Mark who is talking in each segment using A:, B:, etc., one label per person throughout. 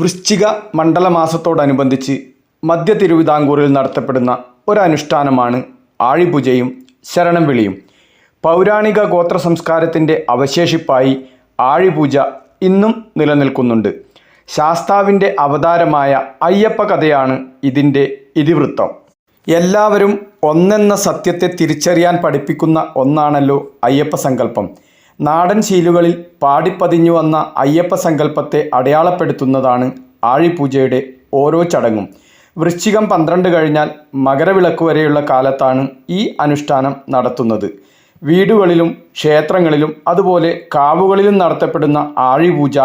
A: വൃശ്ചിക മണ്ഡലമാസത്തോടനുബന്ധിച്ച് മധ്യ തിരുവിതാംകൂറിൽ നടത്തപ്പെടുന്ന ഒരനുഷ്ഠാനമാണ് ആഴിപൂജയും ശരണം വിളിയും. പൗരാണിക ഗോത്ര സംസ്കാരത്തിൻ്റെ അവശേഷിപ്പായി ആഴിപൂജ ഇന്നും നിലനിൽക്കുന്നുണ്ട്. ശാസ്താവിൻ്റെ അവതാരമായ അയ്യപ്പ കഥയാണ് ഇതിൻ്റെ ഇതിവൃത്തം. എല്ലാവരും ഒന്നെന്ന സത്യത്തെ തിരിച്ചറിയാൻ പഠിപ്പിക്കുന്ന ഒന്നാണല്ലോ അയ്യപ്പ സങ്കല്പം. നാടൻ ശീലുകളിൽ പാടിപ്പതിഞ്ഞു വന്ന അയ്യപ്പ സങ്കല്പത്തെ അടയാളപ്പെടുത്തുന്നതാണ് ആഴിപൂജയുടെ ഓരോ ചടങ്ങും. വൃശ്ചികം 12 കഴിഞ്ഞാൽ മകരവിളക്ക് വരെയുള്ള കാലത്താണ് ഈ അനുഷ്ഠാനം നടത്തുന്നത്. വീടുകളിലും ക്ഷേത്രങ്ങളിലും അതുപോലെ കാവുകളിലും നടത്തപ്പെടുന്ന ആഴിപൂജ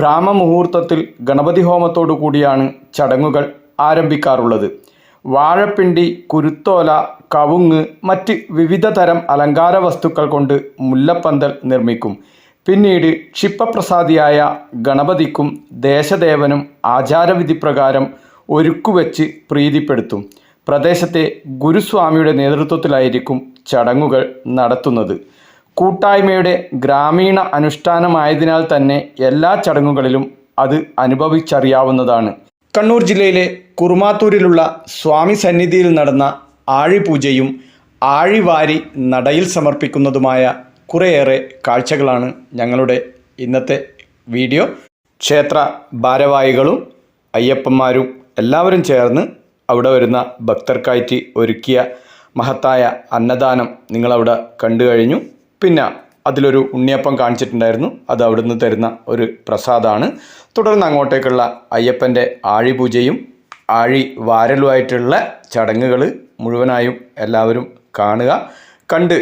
A: ബ്രാഹ്മമുഹൂർത്തത്തിൽ ഗണപതി ഹോമത്തോടു കൂടിയാണ് ചടങ്ങുകൾ ആരംഭിക്കാറുള്ളത്. വാഴപ്പിണ്ടി, കുരുത്തോല, കവുങ്ങ്, മറ്റ് വിവിധ തരം അലങ്കാര വസ്തുക്കൾ കൊണ്ട് മുല്ലപ്പന്തൽ നിർമ്മിക്കും. പിന്നീട് ക്ഷിപ്രപ്രസാദിയായ ഗണപതിക്കും ദേശദേവനും ആചാരവിധിപ്രകാരം ഒരുക്കുവെച്ച് പ്രീതിപ്പെടുത്തും. പ്രദേശത്തെ ഗുരുസ്വാമിയുടെ നേതൃത്വത്തിലായിരിക്കും ചടങ്ങുകൾ നടത്തുന്നത്. കൂട്ടായ്മയുടെ ഗ്രാമീണ അനുഷ്ഠാനമായതിനാൽ തന്നെ എല്ലാ ചടങ്ങുകളിലും അത് അനുഭവിച്ചറിയാവുന്നതാണ്. കണ്ണൂർ ജില്ലയിലെ കുറുമാത്തൂരിലുള്ള സ്വാമി സന്നിധിയിൽ നടന്ന ആഴിപൂജയും ആഴിവാരി നടയിൽ സമർപ്പിക്കുന്നതുമായ കുറേയേറെ കാഴ്ചകളാണ് ഞങ്ങളുടെ ഇന്നത്തെ വീഡിയോ. ക്ഷേത്ര ഭാരവാഹികളും അയ്യപ്പന്മാരും എല്ലാവരും ചേർന്ന് അവിടെ വരുന്ന ഭക്തർക്കായിട്ട് ഒരുക്കിയ മഹത്തായ അന്നദാനം നിങ്ങളവിടെ കണ്ടു കഴിഞ്ഞു. പിന്നെ അതിലൊരു ഉണ്ണിയപ്പം കാണിച്ചിട്ടുണ്ടായിരുന്നു. അത് അവിടുന്ന് തരുന്ന ഒരു പ്രസാദമാണ്. തുടർന്ന് അങ്ങോട്ടേക്കുള്ള അയ്യപ്പൻ്റെ ആഴിപൂജയും ആഴി വാരലുമായിട്ടുള്ള ചടങ്ങുകൾ മുഴുവനായും എല്ലാവരും കാണുക. കണ്ട്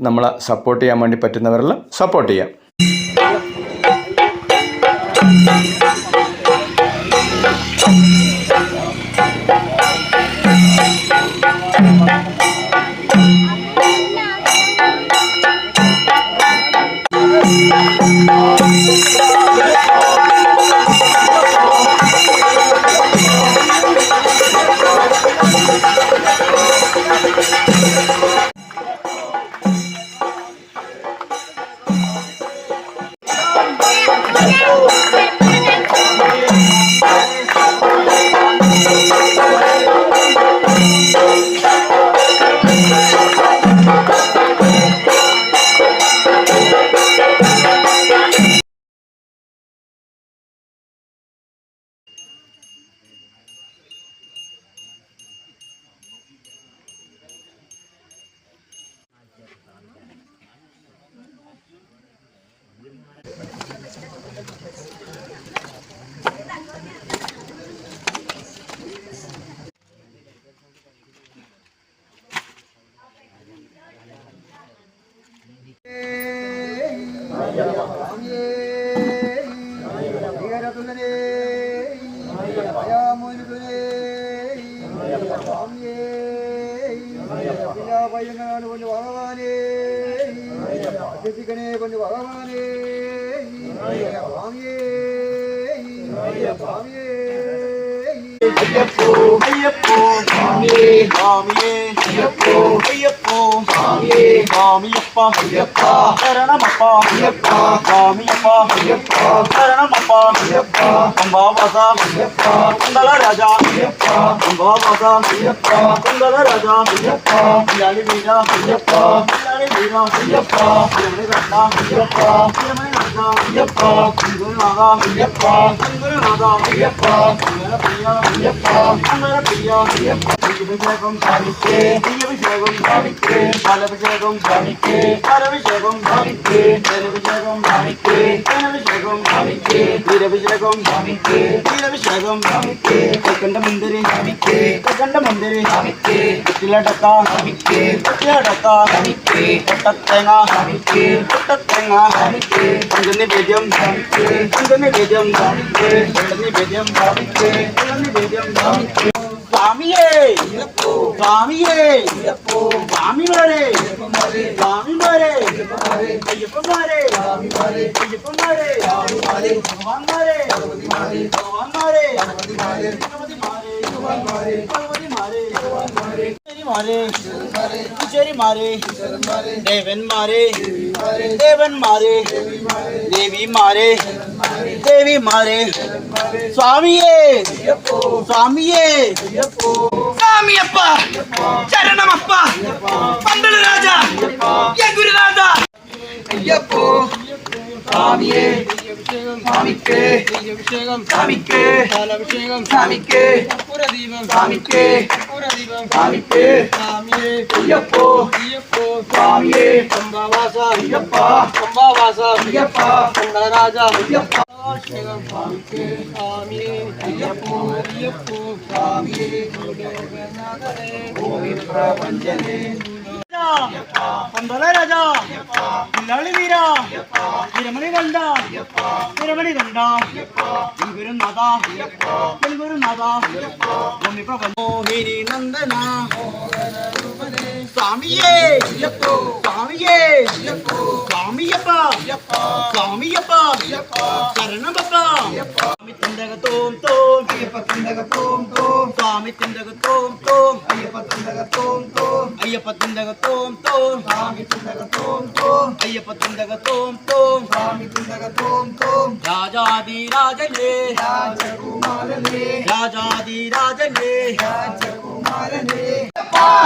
A: നമ്മളെ സപ്പോർട്ട് ചെയ്യാൻ വേണ്ടി പറ്റുന്നവരെല്ലാം സപ്പോർട്ട് ചെയ്യാം.
B: देवन मारे देवी मारे ദേവിമാരെ സ്വാമിയേ സ്വാമിയേ സ്വാമിയപ്പ ശരണമപ്പ പന്തള രാജ ഗുരുനാഥ അയ്യപ്പോ സ്വാമിയേ സ്വാമിക്കേ സ്വാമിക്കേ സ്വാമിക്കേ സ്വാമിക്കേ സ്വാമിക്കേ അയ്യപ്പോ സ്വാമിയേ അയ്യപ്പ അയ്യപ്പ രാജ അയ്യപ്പ സ്വാമിക്കേ സ്വാമിയേ അയ്യപ്പോ അയ്യപ്പോ സ്വാമിയേ പ്രപഞ്ചനേ പന്തള രാജ പിള്ളാളി വീര തിരുമണി കണ്ട തിരുമണി കണ്ട ഗുരുനാഥ ഗുരുനാഥ ഭൂമി മോഹിനി നന്ദന സ്വാമിയേ സ്വാമിയേ സ്വാമിയപ്പ സ്വാമിയപ്പ ശരണമപ്പ സ്വാമി തിണ്ടകത്തോം തോം അയ്യപ്പ തിണ്ടകത്തോം തോം സ്വാമി തിണ്ടകത്തോം തോം അയ്യപ്പ തിണ്ടകത്തോം തോം അയ്യപ്പ തിണ്ടകത്തോം തോം സ്വാമി തിണ്ടകത്തോം തോം അയ്യപ്പ തിണ്ടകത്തോം തോം സ്വാമി തിണ്ടകത്തോം തോം രാജാധിരാജനേ രാജകുമാരനേ രാജാധിരാജനേ രാജകുമാരനേ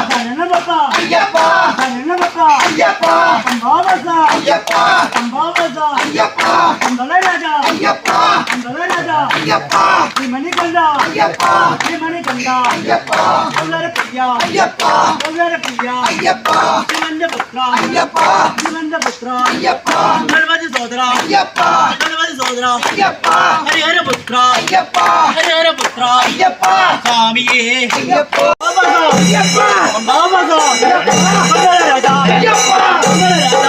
B: ശരണമപ്പ അയ്യപ്പ ശരണമപ്പ അയ്യപ്പ സംഭാവസ അയ്യപ്പ സംഭാവസ അയ്യപ്പ പന്തള രാജ അയ്യപ്പ പന്തള രാജ അയ്യപ്പ ശ്രീമണികണ്ഠ അയ്യപ്പ ശ്രീമണികണ്ഠ അയ്യപ്പ വളരെ പ്രിയ അയ്യപ്പ വളരെ പ്രിയ അയ്യപ്പ ശിവന്റെ പുത്ര അയ്യപ്പ ശിവന്റെ പുത്ര അയ്യപ്പ ഗണപതി സോദര അയ്യപ്പ ഗണപതി സോദര അയ്യപ്പ ഹരിഹര പുത്ര അയ്യപ്പ ഹരിഹര പുത്ര അയ്യപ്പ സ്വാമിയേ അയ്യപ്പ അയ്യപ്പ സംഭാവസ പന്തള രാജ അയ്യപ്പ പന്തള രാജ